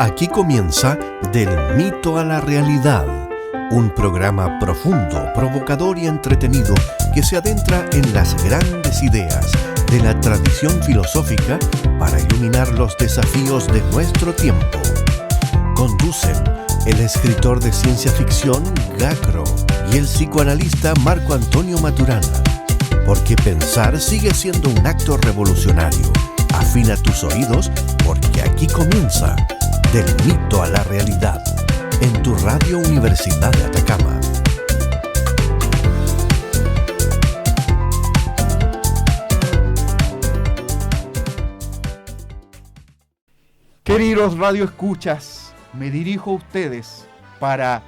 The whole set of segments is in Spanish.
Aquí comienza Del mito a la realidad, un programa profundo, provocador y entretenido que se adentra en las grandes ideas de la tradición filosófica para iluminar los desafíos de nuestro tiempo. Conducen el escritor de ciencia ficción Gacro y el psicoanalista Marco Antonio Maturana, porque pensar sigue siendo un acto revolucionario. Afina tus oídos porque aquí comienza Del mito a la realidad, en tu Radio Universidad de Atacama. Queridos radioescuchas, me dirijo a ustedes para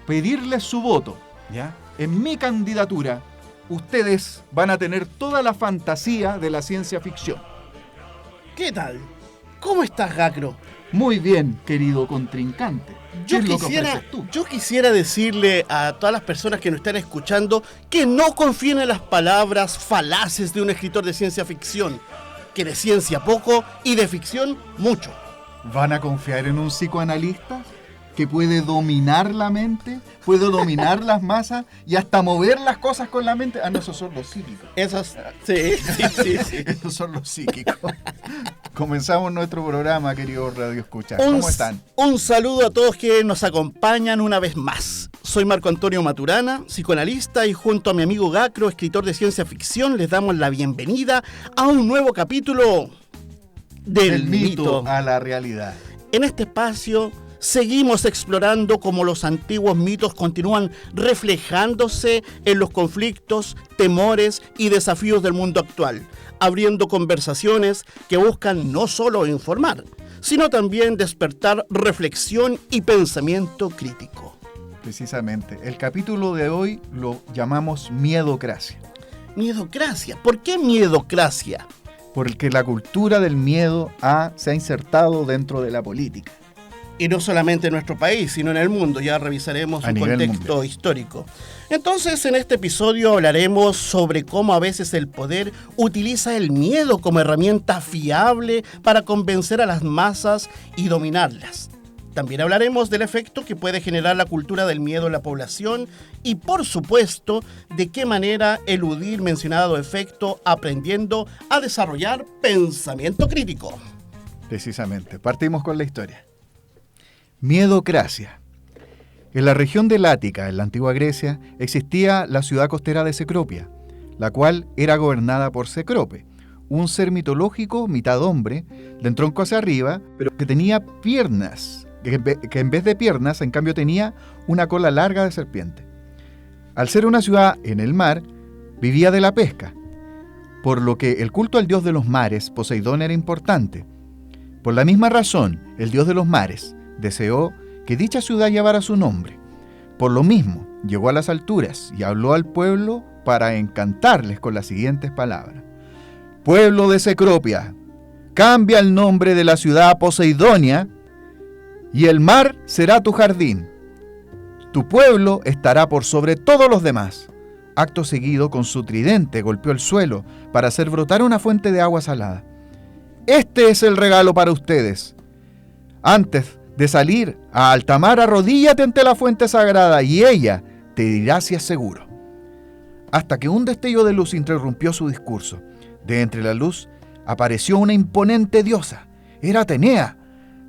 pedirles su voto, ¿ya? En mi candidatura, ustedes van a tener toda la fantasía de la ciencia ficción. ¿Qué tal? ¿Cómo estás, Gacro? Muy bien, querido contrincante. Yo quisiera decirle a todas las personas que nos están escuchando que no confíen en las palabras falaces de un escritor de ciencia ficción, que de ciencia poco y de ficción mucho. ¿Van a confiar en un psicoanalista que puede dominar la mente, puede dominar las masas y hasta mover las cosas con la mente? Ah, no, esos son los psíquicos. Sí. Esos son los psíquicos. Comenzamos nuestro programa, queridos radioescuchas. ¿Cómo están? Un saludo a todos que nos acompañan una vez más. Soy Marco Antonio Maturana, psicoanalista, y junto a mi amigo Gacro, escritor de ciencia ficción, les damos la bienvenida a un nuevo capítulo del mito a la realidad. En este espacio seguimos explorando cómo los antiguos mitos continúan reflejándose en los conflictos, temores y desafíos del mundo actual, abriendo conversaciones que buscan no solo informar, sino también despertar reflexión y pensamiento crítico. Precisamente, el capítulo de hoy lo llamamos Miedocracia. Miedocracia. ¿Por qué miedocracia? Porque la cultura del miedo se ha insertado dentro de la política. Y no solamente en nuestro país, sino en el mundo. Ya revisaremos un contexto mundial histórico. Entonces, en este episodio hablaremos sobre cómo a veces el poder utiliza el miedo como herramienta fiable para convencer a las masas y dominarlas. También hablaremos del efecto que puede generar la cultura del miedo en la población y, por supuesto, de qué manera eludir mencionado efecto aprendiendo a desarrollar pensamiento crítico. Precisamente. Partimos con la historia. Miedocracia. En la región del Ática, en la antigua Grecia, existía la ciudad costera de Cecropia, la cual era gobernada por Cecrope, un ser mitológico mitad hombre, de tronco hacia arriba, pero que tenía piernas, que en vez de piernas, en cambio tenía una cola larga de serpiente. Al ser una ciudad en el mar, vivía de la pesca, por lo que el culto al dios de los mares, Poseidón, era importante. Por la misma razón, el dios de los mares deseó que dicha ciudad llevara su nombre. Por lo mismo, llegó a las alturas y habló al pueblo para encantarles con las siguientes palabras. Pueblo de Cecropia, cambia el nombre de la ciudad a Poseidonia y el mar será tu jardín. Tu pueblo estará por sobre todos los demás. Acto seguido, con su tridente golpeó el suelo para hacer brotar una fuente de agua salada. Este es el regalo para ustedes. Antes de salir a alta mar, arrodíllate ante la fuente sagrada y ella te dirá si es seguro. Hasta que un destello de luz interrumpió su discurso. De entre la luz apareció una imponente diosa. Era Atenea,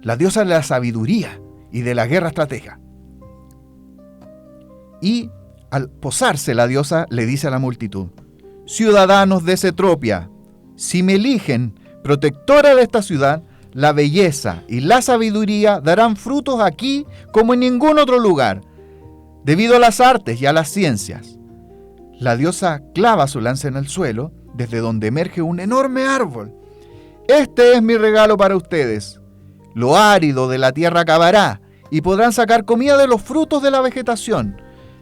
la diosa de la sabiduría y de la guerra estratégica. Y al posarse la diosa le dice a la multitud: ciudadanos de Cecropia, si me eligen protectora de esta ciudad, la belleza y la sabiduría darán frutos aquí como en ningún otro lugar, debido a las artes y a las ciencias. La diosa clava su lanza en el suelo, desde donde emerge un enorme árbol. Este es mi regalo para ustedes. Lo árido de la tierra acabará y podrán sacar comida de los frutos de la vegetación,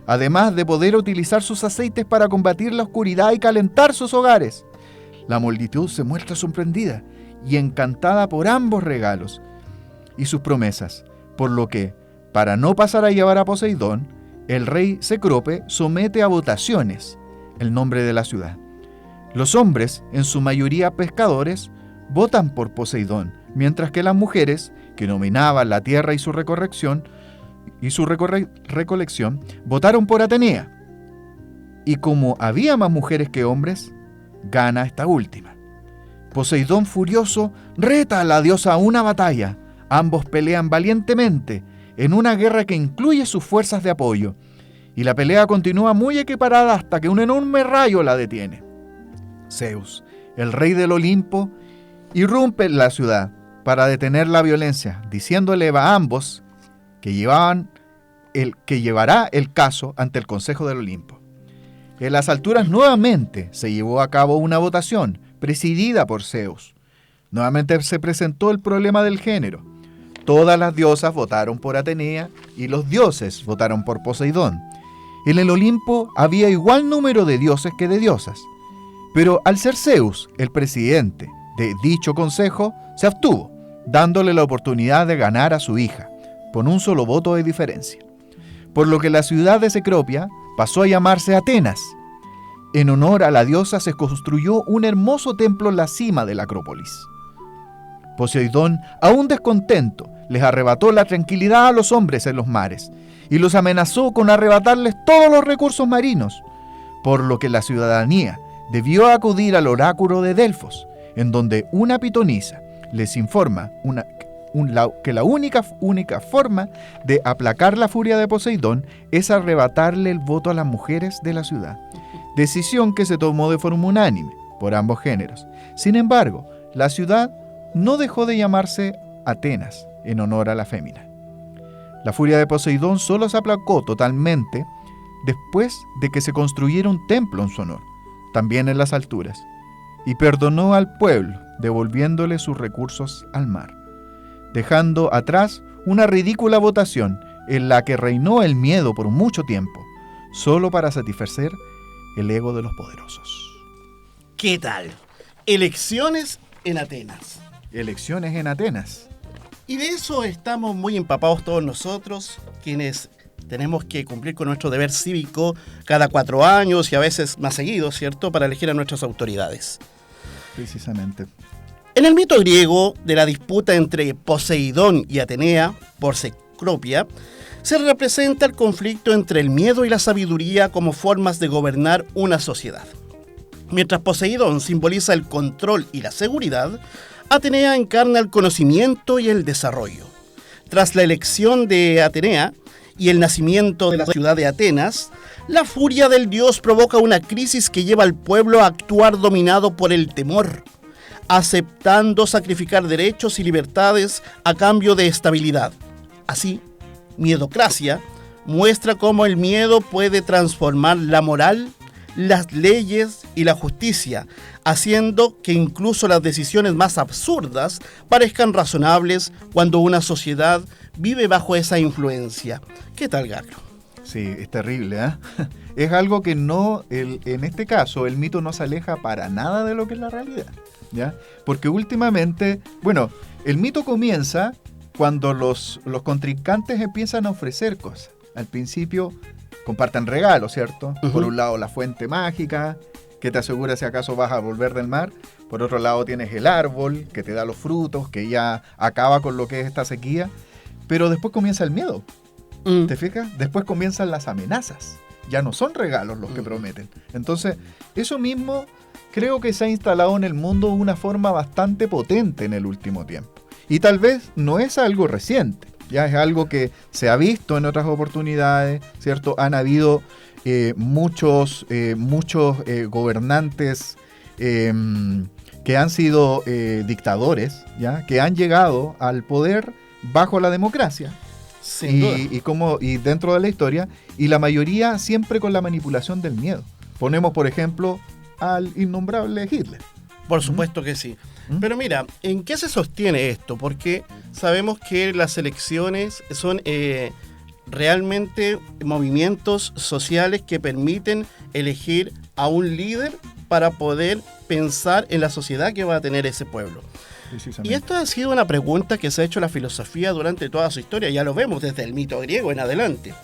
además de poder utilizar sus aceites para combatir la oscuridad y calentar sus hogares. La multitud se muestra sorprendida y encantada por ambos regalos y sus promesas, por lo que, para no pasar a llevar a Poseidón, el rey Cecrope somete a votaciones el nombre de la ciudad. Los hombres, en su mayoría pescadores, votan por Poseidón, mientras que las mujeres, que dominaban la tierra y su recolección, votaron por Atenea. Y como había más mujeres que hombres, gana esta última. Poseidón furioso reta a la diosa a una batalla. Ambos pelean valientemente en una guerra que incluye sus fuerzas de apoyo. Y la pelea continúa muy equiparada hasta que un enorme rayo la detiene. Zeus, el rey del Olimpo, irrumpe en la ciudad para detener la violencia, diciéndole a ambos que llevará el caso ante el Consejo del Olimpo. En las alturas nuevamente se llevó a cabo una votación presidida por Zeus. Nuevamente se presentó el problema del género. Todas las diosas votaron por Atenea y los dioses votaron por Poseidón. En el Olimpo había igual número de dioses que de diosas, pero al ser Zeus el presidente de dicho consejo, se abstuvo, dándole la oportunidad de ganar a su hija, con un solo voto de diferencia. Por lo que la ciudad de Cecropia pasó a llamarse Atenas. En honor a la diosa se construyó un hermoso templo en la cima de la Acrópolis. Poseidón, aún descontento, les arrebató la tranquilidad a los hombres en los mares y los amenazó con arrebatarles todos los recursos marinos, por lo que la ciudadanía debió acudir al oráculo de Delfos, en donde una pitonisa les informa que la única forma de aplacar la furia de Poseidón es arrebatarle el voto a las mujeres de la ciudad, decisión que se tomó de forma unánime por ambos géneros. Sin embargo, la ciudad no dejó de llamarse Atenas en honor a la fémina. La furia de Poseidón solo se aplacó totalmente después de que se construyera un templo en su honor, también en las alturas, y perdonó al pueblo, devolviéndole sus recursos al mar, dejando atrás una ridícula votación en la que reinó el miedo por mucho tiempo, solo para satisfacer el ego de los poderosos. ¿Qué tal? Elecciones en Atenas. Elecciones en Atenas. Y de eso estamos muy empapados todos nosotros, quienes tenemos que cumplir con nuestro deber cívico cada 4 años y a veces más seguido, ¿cierto?, para elegir a nuestras autoridades. Precisamente. En el mito griego de la disputa entre Poseidón y Atenea por Cecropia, se representa el conflicto entre el miedo y la sabiduría como formas de gobernar una sociedad. Mientras Poseidón simboliza el control y la seguridad, Atenea encarna el conocimiento y el desarrollo. Tras la elección de Atenea y el nacimiento de la ciudad de Atenas, la furia del dios provoca una crisis que lleva al pueblo a actuar dominado por el temor, aceptando sacrificar derechos y libertades a cambio de estabilidad. Así, Miedocracia muestra cómo el miedo puede transformar la moral, las leyes y la justicia, haciendo que incluso las decisiones más absurdas parezcan razonables cuando una sociedad vive bajo esa influencia. ¿Qué tal, Gagno? Sí, es terrible, ¿eh? Es algo que en este caso, el mito no se aleja para nada de lo que es la realidad, ¿ya? Porque últimamente, el mito comienza cuando los contrincantes empiezan a ofrecer cosas. Al principio comparten regalos, ¿cierto? Uh-huh. Por un lado la fuente mágica, que te asegura si acaso vas a volver del mar. Por otro lado tienes el árbol, que te da los frutos, que ya acaba con lo que es esta sequía. Pero después comienza el miedo. ¿Te fijas? Después comienzan las amenazas. Ya no son regalos los que prometen. Entonces, eso mismo creo que se ha instalado en el mundo de una forma bastante potente en el último tiempo. Y tal vez no es algo reciente. Ya es algo que se ha visto en otras oportunidades, ¿cierto? Han habido muchos gobernantes que han sido dictadores, ¿ya? Que han llegado al poder bajo la democracia. Y dentro de la historia, y la mayoría siempre con la manipulación del miedo. Ponemos, por ejemplo, al innombrable Hitler. Por supuesto que sí. Pero mira, ¿en qué se sostiene esto? Porque sabemos que las elecciones son realmente movimientos sociales que permiten elegir a un líder para poder pensar en la sociedad que va a tener ese pueblo. Y esto ha sido una pregunta que se ha hecho la filosofía durante toda su historia, ya lo vemos desde el mito griego en adelante.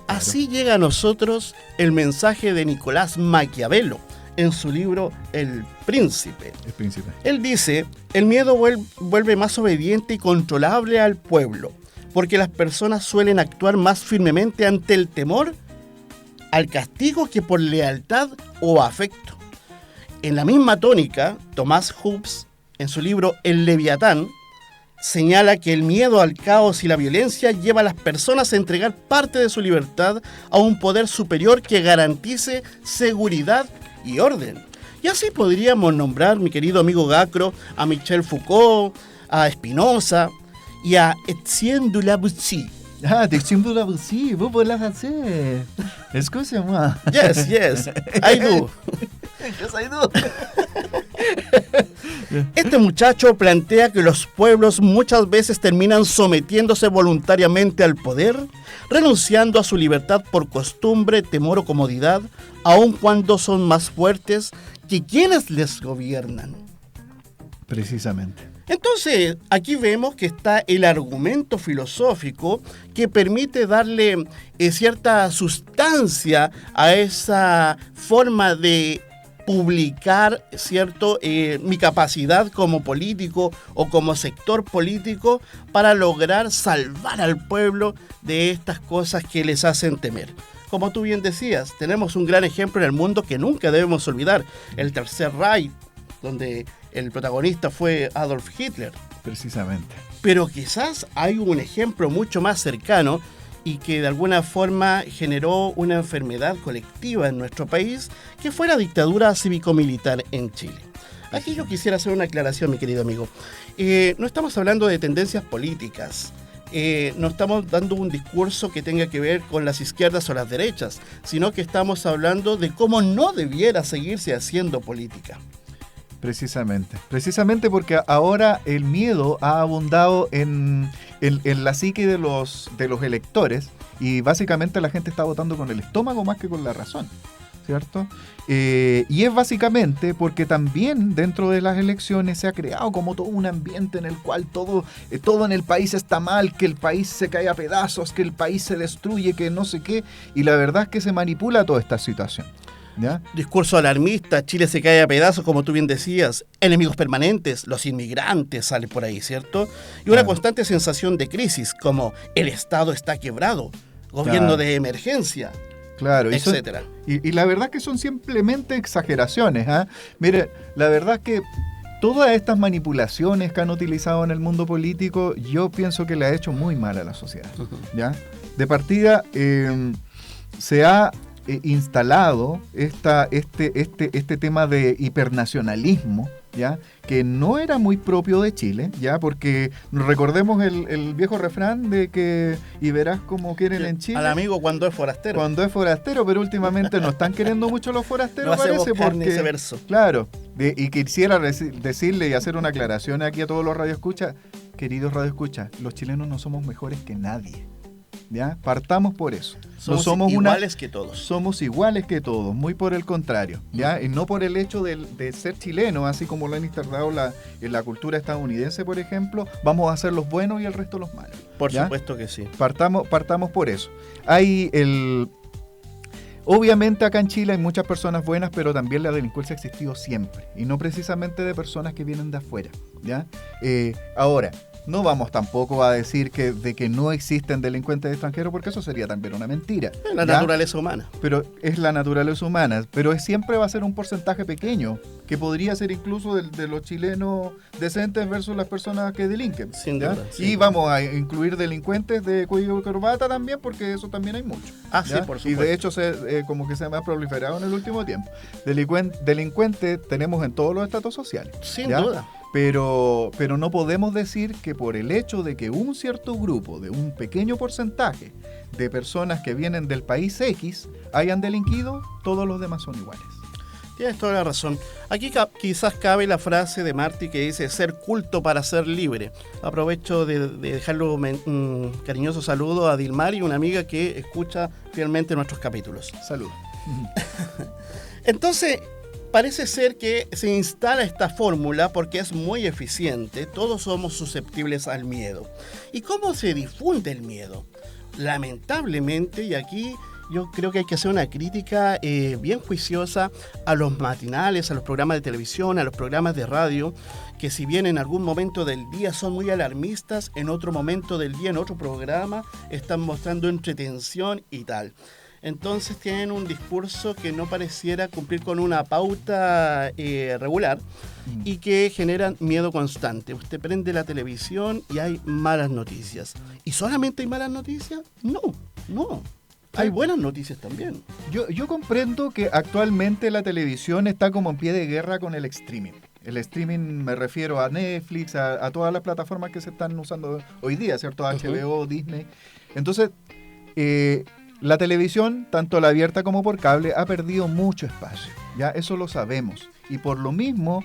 Así llega a nosotros el mensaje de Nicolás Maquiavelo en su libro El Príncipe. El príncipe. Él dice, el miedo vuelve más obediente y controlable al pueblo, porque las personas suelen actuar más firmemente ante el temor al castigo que por lealtad o afecto. En la misma tónica, Thomas Hobbes, en su libro El Leviatán, señala que el miedo al caos y la violencia lleva a las personas a entregar parte de su libertad a un poder superior que garantice seguridad y orden. Y así podríamos nombrar, mi querido amigo Gacro, a Michel Foucault, a Spinoza y a Etienne de la Boétie. Ah, Etienne de la Boétie, vous parlez français. Excusez-moi. Yes, I do. Yes, I do. Este muchacho plantea que los pueblos muchas veces terminan sometiéndose voluntariamente al poder, renunciando a su libertad por costumbre, temor o comodidad, aun cuando son más fuertes que quienes les gobiernan. Precisamente. Entonces, aquí vemos que está el argumento filosófico que permite darle cierta sustancia a esa forma de publicar, ¿cierto?, mi capacidad como político o como sector político para lograr salvar al pueblo de estas cosas que les hacen temer. Como tú bien decías, tenemos un gran ejemplo en el mundo que nunca debemos olvidar, el Tercer Reich, donde el protagonista fue Adolf Hitler. Precisamente. Pero quizás hay un ejemplo mucho más cercano y que de alguna forma generó una enfermedad colectiva en nuestro país, que fue la dictadura cívico-militar en Chile. Aquí yo quisiera hacer una aclaración, mi querido amigo. No estamos hablando de tendencias políticas, no estamos dando un discurso que tenga que ver con las izquierdas o las derechas, sino que estamos hablando de cómo no debiera seguirse haciendo política. Precisamente porque ahora el miedo ha abundado en la psique de los electores y básicamente la gente está votando con el estómago más que con la razón, ¿cierto? Y es básicamente porque también dentro de las elecciones se ha creado como todo un ambiente en el cual todo en el país está mal, que el país se cae a pedazos, que el país se destruye, que no sé qué, y la verdad es que se manipula toda esta situación. ¿Ya? Discurso alarmista, Chile se cae a pedazos, como tú bien decías, enemigos permanentes, los inmigrantes salen por ahí, ¿cierto? Y una constante sensación de crisis, como el Estado está quebrado, gobierno de emergencia, claro, etcétera. Y la verdad que son simplemente exageraciones, ¿eh? Mire, la verdad que todas estas manipulaciones que han utilizado en el mundo político, yo pienso que le ha hecho muy mal a la sociedad, ¿ya? De partida, se ha instalado este tema de hipernacionalismo, ¿ya? Que no era muy propio de Chile, ¿ya? Porque recordemos el viejo refrán de que y verás cómo quieren en Chile. Al amigo cuando es forastero. Cuando es forastero, pero últimamente no están queriendo mucho los forasteros, no parece, porque ese verso. Claro, y quisiera decirle y hacer una aclaración aquí a todos los radioescuchas, queridos radioescuchas, los chilenos no somos mejores que nadie. ¿Ya? Partamos por eso. Somos iguales que todos. Somos iguales que todos, muy por el contrario, ¿ya? Y no por el hecho de ser chileno, así como lo han instaurado en la cultura estadounidense, por ejemplo, vamos a ser los buenos y el resto los malos. Por ¿ya? supuesto que sí. Partamos por eso. Obviamente acá en Chile hay muchas personas buenas, pero también la delincuencia ha existido siempre, y no precisamente de personas que vienen de afuera, ¿ya? Ahora, no vamos tampoco a decir de que no existen delincuentes extranjeros, porque eso sería también una mentira. Es la naturaleza humana. Pero es la naturaleza humana, pero siempre va a ser un porcentaje pequeño, que podría ser incluso de los chilenos decentes versus las personas que delinquen. Sin duda. Y vamos a incluir delincuentes de cuello y corbata también, porque eso también hay mucho. Ah, ¿ya? Sí, por supuesto. Y de hecho como que se ha proliferado en el último tiempo. Delincuentes tenemos en todos los estratos sociales. Sin duda. Pero no podemos decir que por el hecho de que un cierto grupo, de un pequeño porcentaje de personas que vienen del país X hayan delinquido, todos los demás son iguales. Tienes toda la razón. Aquí quizás cabe la frase de Martí que dice ser culto para ser libre. Aprovecho de dejarle un cariñoso saludo a Dilmari, una amiga que escucha fielmente nuestros capítulos. Saludos. Entonces, parece ser que se instala esta fórmula porque es muy eficiente. Todos somos susceptibles al miedo. ¿Y cómo se difunde el miedo? Lamentablemente, y aquí yo creo que hay que hacer una crítica bien juiciosa a los matinales, a los programas de televisión, a los programas de radio, que si bien en algún momento del día son muy alarmistas, en otro momento del día, en otro programa, están mostrando entretención y tal. Entonces tienen un discurso que no pareciera cumplir con una pauta regular y que generan miedo constante. Usted prende la televisión y hay malas noticias. ¿Y solamente hay malas noticias? No. Hay buenas noticias también. Yo comprendo que actualmente la televisión está como en pie de guerra con el streaming. El streaming me refiero a Netflix, a todas las plataformas que se están usando hoy día, ¿cierto? HBO, Disney. Entonces, la televisión, tanto la abierta como por cable, ha perdido mucho espacio. Ya eso lo sabemos. Y por lo mismo,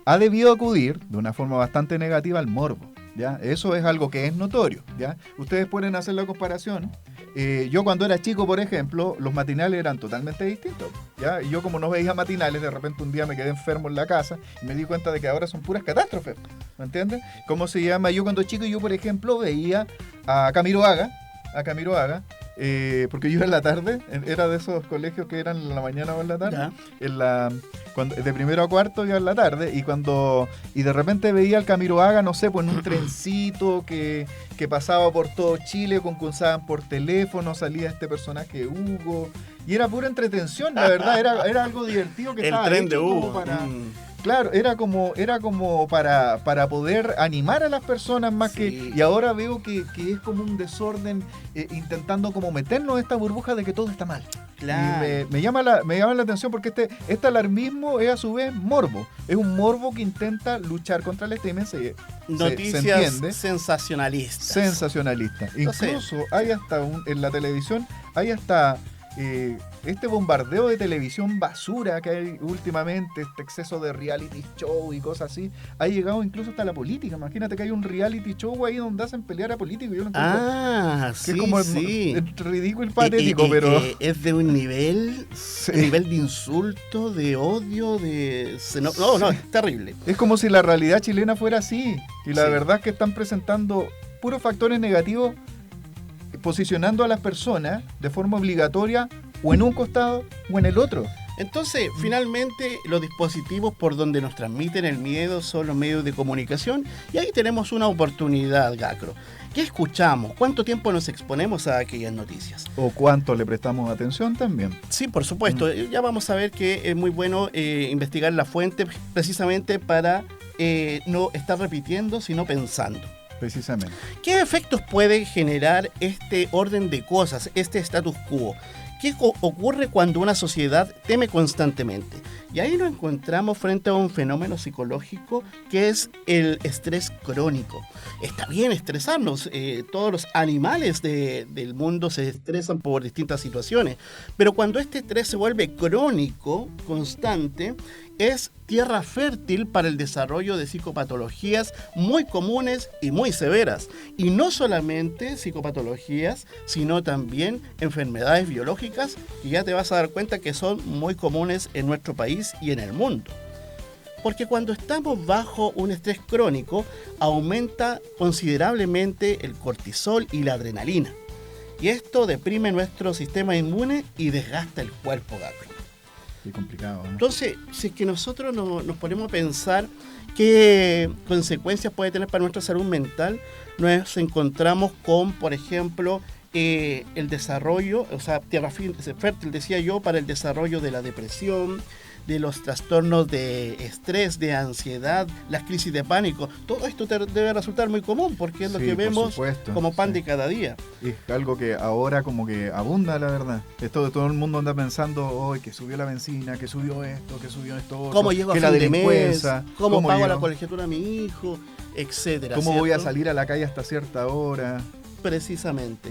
ha debido acudir de una forma bastante negativa al morbo. ¿Ya? Eso es algo que es notorio. ¿Ya? Ustedes pueden hacer la comparación. Yo cuando era chico, por ejemplo, los matinales eran totalmente distintos. ¿Ya? Y yo como no veía matinales, de repente un día me quedé enfermo en la casa y me di cuenta de que ahora son puras catástrofes. ¿Me entiendes? ¿Cómo se llama? Yo cuando chico, yo por ejemplo veía a Camiroaga, porque yo en la tarde, era de esos colegios que eran en la mañana o en la tarde, de primero a cuarto iba en la tarde, y de repente veía al Camiroaga, no sé, pues en un trencito que pasaba por todo Chile, concursaban por teléfono, salía este personaje Hugo, y era pura entretención, la verdad, era algo divertido que estaba tren de hecho Hugo. como para... Claro, era como para poder animar a las personas más que... Y ahora veo que es como un desorden, intentando como meternos en esta burbuja de que todo está mal. Claro. Y me llama la atención porque este alarmismo es a su vez morbo. Es un morbo que intenta luchar contra el streaming. Noticias se entiende. sensacionalistas. Sensacionalista. Incluso hay hasta en la televisión, hay hasta... este bombardeo de televisión basura que hay últimamente, este exceso de reality show y cosas así, ha llegado incluso hasta la política. Imagínate que hay un reality show ahí donde hacen pelear a políticos. Yo lo encuentro, sí, es como es ridículo y patético, pero... es de un nivel, Sí. un nivel de insulto, de odio, no, es terrible. Es como si la realidad chilena fuera así. Y la Sí. verdad es que están presentando puros factores negativos, posicionando a las personas de forma obligatoria o en un costado o en el otro. Entonces, finalmente, los dispositivos por donde nos transmiten el miedo son los medios de comunicación, y ahí tenemos una oportunidad, Gacro. ¿Qué escuchamos? ¿Cuánto tiempo nos exponemos a aquellas noticias? O cuánto le prestamos atención también. Sí, por supuesto. Ya vamos a ver que es muy bueno investigar la fuente precisamente para no estar repitiendo, sino pensando. Precisamente. ¿Qué efectos puede generar este orden de cosas, este status quo? ¿Qué ocurre cuando una sociedad teme constantemente? Y ahí nos encontramos frente a un fenómeno psicológico que es el estrés crónico. Está bien estresarnos, todos los animales del mundo se estresan por distintas situaciones, pero cuando este estrés se vuelve crónico, constante, es tierra fértil para el desarrollo de psicopatologías muy comunes y muy severas. Y no solamente psicopatologías, sino también enfermedades biológicas que ya te vas a dar cuenta que son muy comunes en nuestro país y en el mundo. Porque cuando estamos bajo un estrés crónico, aumenta considerablemente el cortisol y la adrenalina. Y esto deprime nuestro sistema inmune y desgasta el cuerpo, Gacro. Qué complicado, ¿no? Entonces, si es que nosotros nos ponemos a pensar qué consecuencias puede tener para nuestra salud mental, nos encontramos con, por ejemplo, el desarrollo, o sea, tierra fértil, decía yo, para el desarrollo de la depresión, de los trastornos de estrés, de ansiedad, las crisis de pánico. Todo esto debe resultar muy común porque es lo que vemos como pan de cada día. Es algo que ahora como que abunda, la verdad. Todo el mundo anda pensando, hoy que subió la benzina, que subió esto otro. ¿Cómo llego a fin de mes? ¿Cómo pago llego? la colegiatura a mi hijo? Etcétera. ¿Cómo ¿cierto? voy a salir a la calle hasta cierta hora? Precisamente.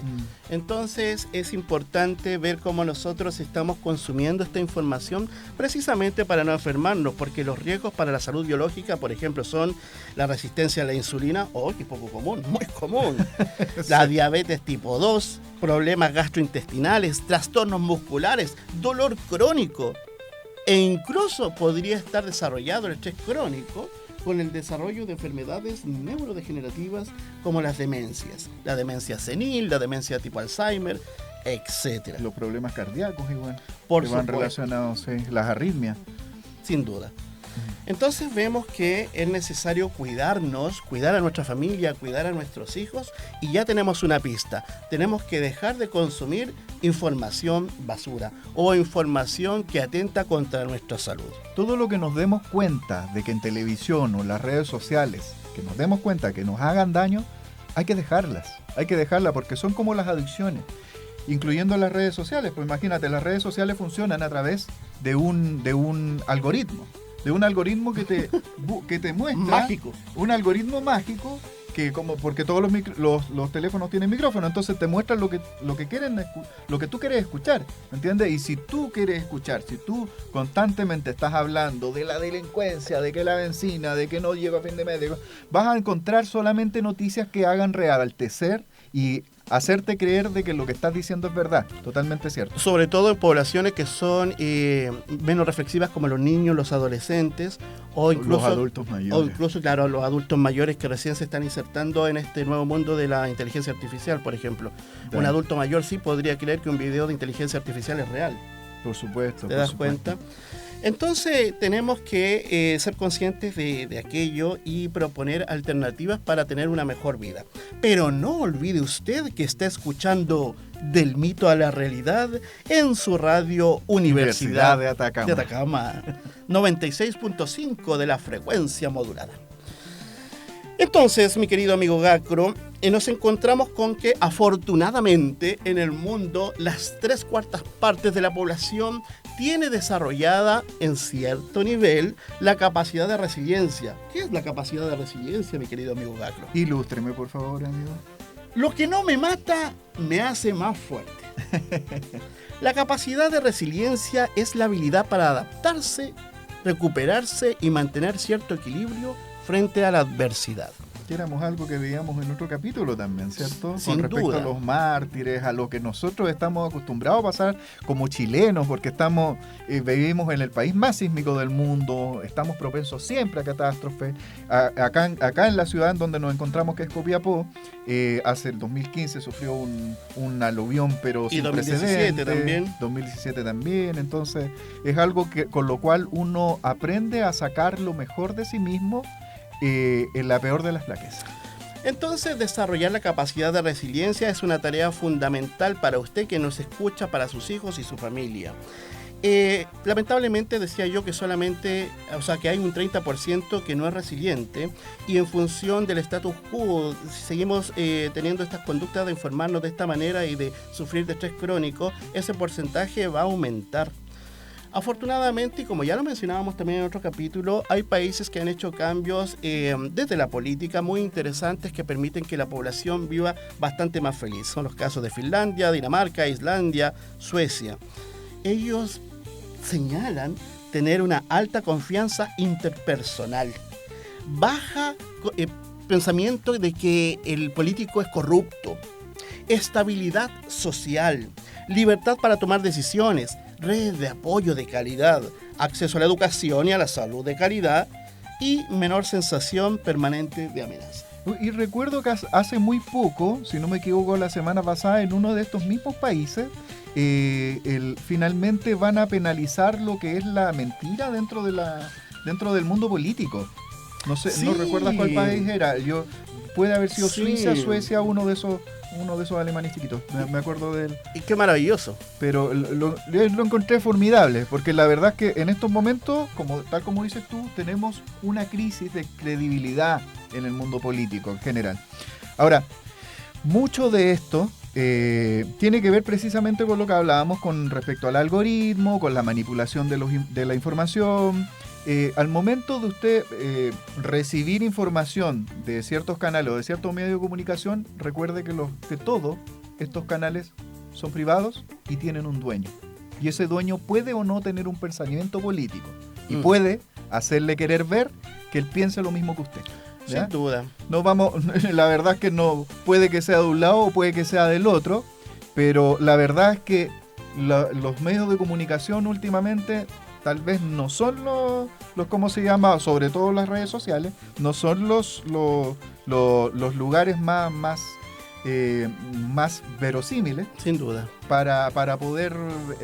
Entonces es importante ver cómo nosotros estamos consumiendo esta información precisamente para no enfermarnos, porque los riesgos para la salud biológica, por ejemplo, son la resistencia a la insulina, que poco común, muy común, la diabetes tipo 2, problemas gastrointestinales, trastornos musculares, dolor crónico, e incluso podría estar desarrollado el estrés crónico con el desarrollo de enfermedades neurodegenerativas como las demencias, la demencia senil, la demencia tipo Alzheimer, etcétera. Los problemas cardíacos igual, Por que van supuesto. relacionados, sí, las arritmias. Sin duda. Entonces vemos que es necesario cuidarnos, cuidar a nuestra familia, cuidar a nuestros hijos, y ya tenemos una pista. Tenemos que dejar de consumir información basura o información que atenta contra nuestra salud. Todo lo que nos demos cuenta de que en televisión o en las redes sociales, que nos demos cuenta que nos hagan daño, hay que dejarlas porque son como las adicciones, incluyendo las redes sociales. Pues imagínate, las redes sociales funcionan a través de un algoritmo. De un algoritmo que te muestra. Mágico. Un algoritmo mágico que porque todos los teléfonos tienen micrófono, entonces te muestra lo que tú quieres escuchar, ¿me entiendes? Y si tú quieres escuchar, si tú constantemente estás hablando de la delincuencia, de que la benzina, de que no llega a fin de mes, vas a encontrar solamente noticias que hagan realtecer y hacerte creer de que lo que estás diciendo es verdad, totalmente cierto. Sobre todo en poblaciones que son menos reflexivas, como los niños, los adolescentes, o incluso los adultos mayores. O incluso, claro, los adultos mayores que recién se están insertando en este nuevo mundo de la inteligencia artificial, por ejemplo. Sí. Un adulto mayor sí podría creer que un video de inteligencia artificial es real. Por supuesto. ¿Te das cuenta? Entonces tenemos que ser conscientes de aquello y proponer alternativas para tener una mejor vida. Pero no olvide usted que está escuchando Del Mito a la Realidad en su radio Universidad de Atacama. 96.5 de la frecuencia modulada. Entonces, mi querido amigo Gacro, nos encontramos con que afortunadamente en el mundo las 3/4 partes de la población tiene desarrollada en cierto nivel la capacidad de resiliencia. ¿Qué es la capacidad de resiliencia, mi querido amigo Gacro? Ilústreme, por favor, amigo. Lo que no me mata me hace más fuerte. La capacidad de resiliencia es la habilidad para adaptarse, recuperarse y mantener cierto equilibrio frente a la adversidad. Que éramos algo que veíamos en otro capítulo también, ¿cierto? Sin Con respecto duda. a los mártires, a lo que nosotros estamos acostumbrados a pasar como chilenos, porque vivimos en el país más sísmico del mundo, estamos propensos siempre a catástrofes. Acá en la ciudad en donde nos encontramos, que es Copiapó, hace el 2015 sufrió un aluvión, pero Y sin 2017 precedentes. también. 2017 también, entonces es algo con lo cual uno aprende a sacar lo mejor de sí mismo en la peor de las flaquezas. Entonces, desarrollar la capacidad de resiliencia es una tarea fundamental para usted que nos escucha, para sus hijos y su familia. Lamentablemente decía yo que que hay un 30% que no es resiliente, y en función del status quo, si seguimos teniendo estas conductas de informarnos de esta manera y de sufrir de estrés crónico, ese porcentaje va a aumentar. Afortunadamente, y como ya lo mencionábamos también en otro capítulo, hay países que han hecho cambios desde la política muy interesantes que permiten que la población viva bastante más feliz. Son los casos de Finlandia, Dinamarca, Islandia, Suecia. Ellos señalan tener una alta confianza interpersonal, baja pensamiento de que el político es corrupto, estabilidad social, libertad para tomar decisiones, redes de apoyo de calidad, acceso a la educación y a la salud de calidad y menor sensación permanente de amenaza. Y recuerdo que hace muy poco, si no me equivoco, la semana pasada, en uno de estos mismos países, finalmente van a penalizar lo que es la mentira dentro del mundo político. No sé, Sí. no recuerdas cuál país era. Puede haber sido Sí. Suiza, Suecia, uno de esos alemanes chiquitos. Me acuerdo de él. Y qué maravilloso. Pero lo encontré formidable, porque la verdad es que en estos momentos, tal como dices tú, tenemos una crisis de credibilidad en el mundo político en general. Ahora, mucho de esto tiene que ver precisamente con lo que hablábamos con respecto al algoritmo, con la manipulación de la información. Al momento de usted recibir información de ciertos canales o de ciertos medios de comunicación, recuerde que todos estos canales son privados y tienen un dueño. Y ese dueño puede o no tener un pensamiento político y puede hacerle querer ver que él piense lo mismo que usted. ¿Ya? Sin duda. La verdad es que no puede que sea de un lado o puede que sea del otro, pero la verdad es que los medios de comunicación últimamente tal vez no son los ¿cómo se llama? Sobre todo las redes sociales, no son los lugares más más verosímiles Sin duda. para poder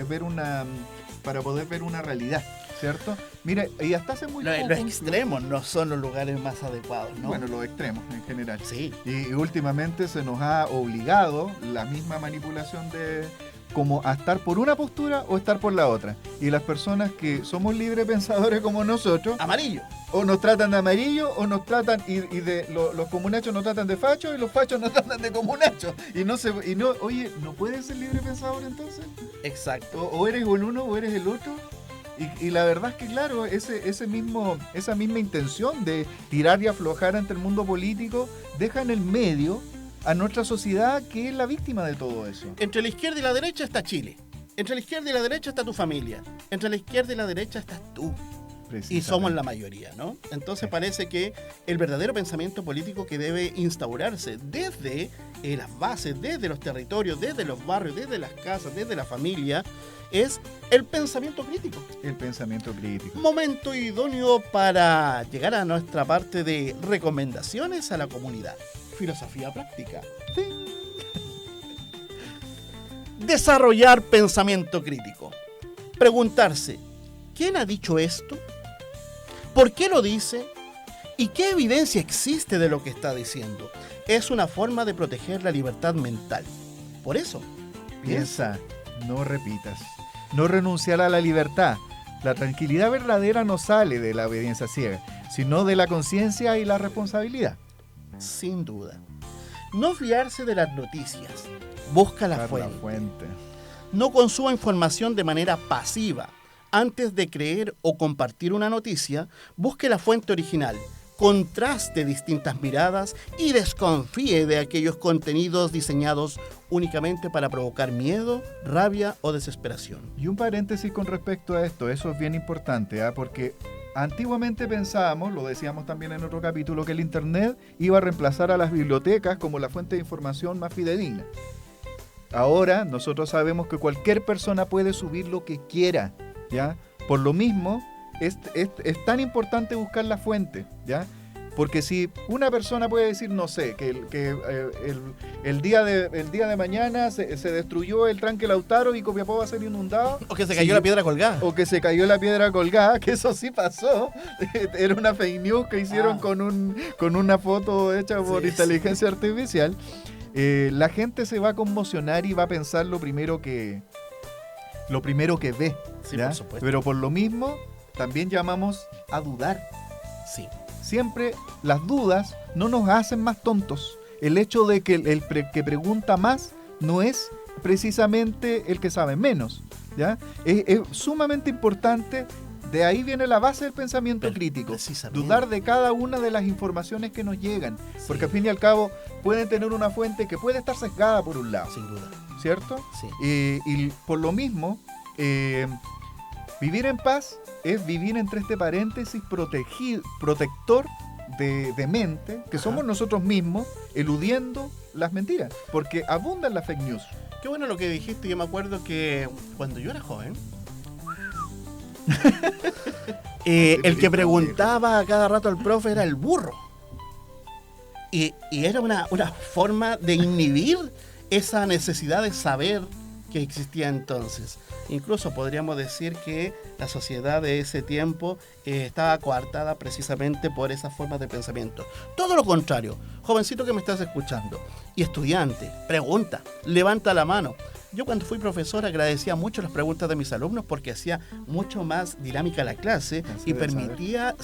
ver una realidad, ¿cierto? Mira, y hasta hace muy poco... Los extremos no son los lugares más adecuados, ¿no? Bueno, los extremos en general. Sí. Y últimamente se nos ha obligado la misma manipulación de como a estar por una postura o estar por la otra. Y las personas que somos libres pensadores como nosotros, Amarillo. o nos tratan de amarillo, o nos tratan, los comunachos nos tratan de fachos, y los fachos nos tratan de comunachos. Oye, ¿no puedes ser libre pensador entonces? Exacto. O eres el uno o eres el otro. Y la verdad es que, claro, esa misma intención de tirar y aflojar ante el mundo político deja en el medio a nuestra sociedad, que es la víctima de todo eso. Entre la izquierda y la derecha está Chile. Entre la izquierda y la derecha está tu familia. Entre la izquierda y la derecha estás tú. Y somos la mayoría, ¿no? Entonces parece que el verdadero pensamiento político que debe instaurarse desde las bases, desde los territorios, desde los barrios, desde las casas, desde la familia, es el pensamiento crítico. El pensamiento crítico. Momento idóneo para llegar a nuestra parte de recomendaciones a la comunidad. Filosofía práctica. Desarrollar pensamiento crítico. Preguntarse, ¿quién ha dicho esto? ¿Por qué lo dice? ¿Y qué evidencia existe de lo que está diciendo? Es una forma de proteger la libertad mental. Por eso, piensa, no repitas. No renunciar a la libertad. La tranquilidad verdadera no sale de la obediencia ciega, sino de la conciencia y la responsabilidad. Sin duda. No fiarse de las noticias. Busca la fuente. No consuma información de manera pasiva. Antes de creer o compartir una noticia, busque la fuente original, contraste distintas miradas y desconfíe de aquellos contenidos diseñados únicamente para provocar miedo, rabia o desesperación. Y un paréntesis con respecto a esto, eso es bien importante, porque antiguamente pensábamos, lo decíamos también en otro capítulo, que el Internet iba a reemplazar a las bibliotecas como la fuente de información más fidedigna. Ahora nosotros sabemos que cualquier persona puede subir lo que quiera, ¿ya? Por lo mismo, es tan importante buscar la fuente, ¿ya? Porque si una persona puede decir, no sé, que el día de mañana se destruyó el tranque Lautaro y Copiapó va a ser inundado. O que se cayó la piedra colgada. O que se cayó la piedra colgada, que eso sí pasó. Era una fake news que hicieron con una foto hecha por inteligencia artificial. La gente se va a conmocionar y va a pensar lo primero que ve. Sí, por supuesto. Pero por lo mismo, también llamamos a dudar. Sí. Siempre las dudas no nos hacen más tontos. El hecho de que el que pregunta más no es precisamente el que sabe menos, ¿ya? Es sumamente importante. De ahí viene la base del pensamiento crítico. Dudar de cada una de las informaciones que nos llegan. Sí. Porque al fin y al cabo pueden tener una fuente que puede estar sesgada por un lado. Sin duda. ¿Cierto? Sí. Y por lo mismo, vivir en paz es vivir entre este paréntesis protector de mente, que somos nosotros mismos, eludiendo las mentiras. Porque abundan las fake news. Qué bueno lo que dijiste. Yo me acuerdo que cuando yo era joven, el que preguntaba a cada rato al profe era el burro. Y era una forma de inhibir esa necesidad de saber que existía entonces. Incluso podríamos decir que la sociedad de ese tiempo estaba coartada precisamente por esas formas de pensamiento. Todo lo contrario, jovencito que me estás escuchando y estudiante, pregunta, levanta la mano. Yo cuando fui profesor agradecía mucho las preguntas de mis alumnos porque hacía mucho más dinámica la clase y permitía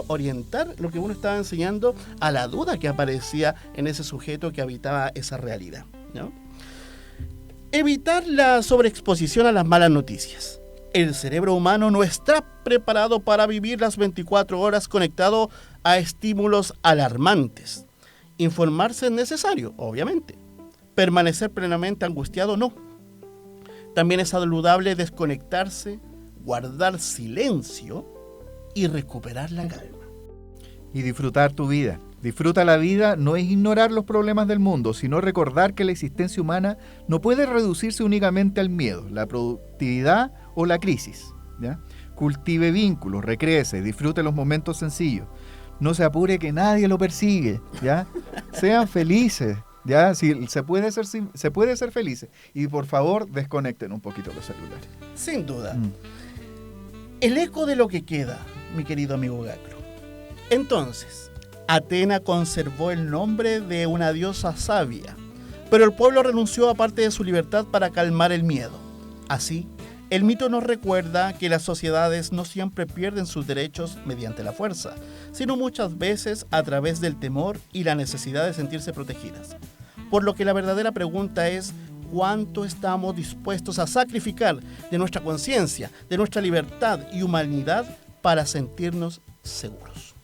orientar lo que uno estaba enseñando a la duda que aparecía en ese sujeto que habitaba esa realidad, ¿no? Evitar la sobreexposición a las malas noticias. El cerebro humano no está preparado para vivir las 24 horas conectado a estímulos alarmantes. Informarse es necesario, obviamente. Permanecer plenamente angustiado, no. También es saludable desconectarse, guardar silencio y recuperar la calma. Y disfrutar tu vida. Disfruta la vida no es ignorar los problemas del mundo, sino recordar que la existencia humana no puede reducirse únicamente al miedo, la productividad o la crisis, ¿ya? Cultive vínculos, recréese, disfrute los momentos sencillos. No se apure que nadie lo persigue, ¿ya? Sean felices, Ya, sí, se puede ser felices. Y por favor, desconecten un poquito los celulares. Sin duda. El eco de lo que queda, mi querido amigo Gacro. Entonces, Atena conservó el nombre de una diosa sabia, pero el pueblo renunció a parte de su libertad para calmar el miedo. Así, el mito nos recuerda que las sociedades no siempre pierden sus derechos mediante la fuerza, sino muchas veces a través del temor y la necesidad de sentirse protegidas. Por lo que la verdadera pregunta es: ¿cuánto estamos dispuestos a sacrificar de nuestra conciencia, de nuestra libertad y humanidad para sentirnos seguros?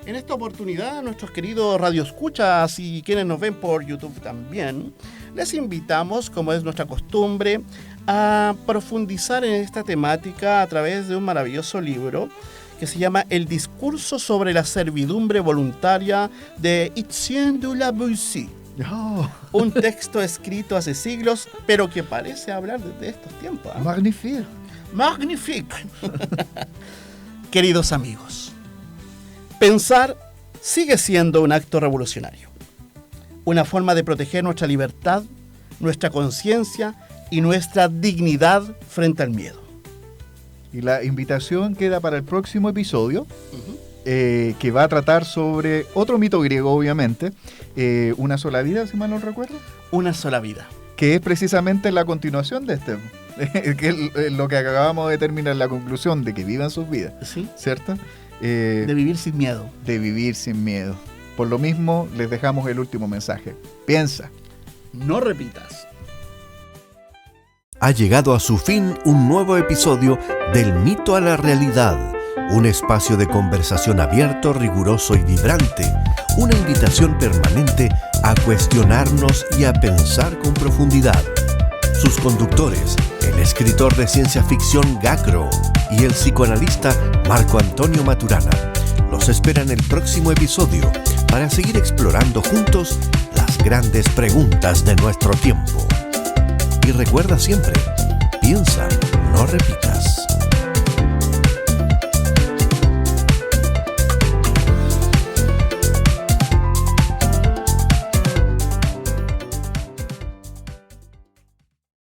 En esta oportunidad, nuestros queridos radioescuchas y quienes nos ven por YouTube también, les invitamos, como es nuestra costumbre, a profundizar en esta temática a través de un maravilloso libro que se llama El discurso sobre la servidumbre voluntaria de Etienne de la Boétie. Oh. Un texto escrito hace siglos, pero que parece hablar desde estos tiempos. ¿Eh? Magnifique. Magnifique. Queridos amigos, pensar sigue siendo un acto revolucionario, una forma de proteger nuestra libertad, nuestra conciencia y nuestra dignidad frente al miedo. Y la invitación queda para el próximo episodio, que va a tratar sobre otro mito griego, obviamente, una sola vida, si mal no recuerdo. Una sola vida. Que es precisamente la continuación de este, que es lo que acabamos de terminar, la conclusión de que vivan sus vidas, ¿Sí? ¿cierto? De vivir sin miedo. De vivir sin miedo. Por lo mismo, les dejamos el último mensaje. Piensa. No repitas. Ha llegado a su fin un nuevo episodio del Mito a la Realidad, un espacio de conversación abierto, riguroso y vibrante, una invitación permanente a cuestionarnos y a pensar con profundidad. Sus conductores, el escritor de ciencia ficción Gacro y el psicoanalista Marco Antonio Maturana, los esperan el próximo episodio para seguir explorando juntos las grandes preguntas de nuestro tiempo. Y recuerda siempre, piensa, no repitas.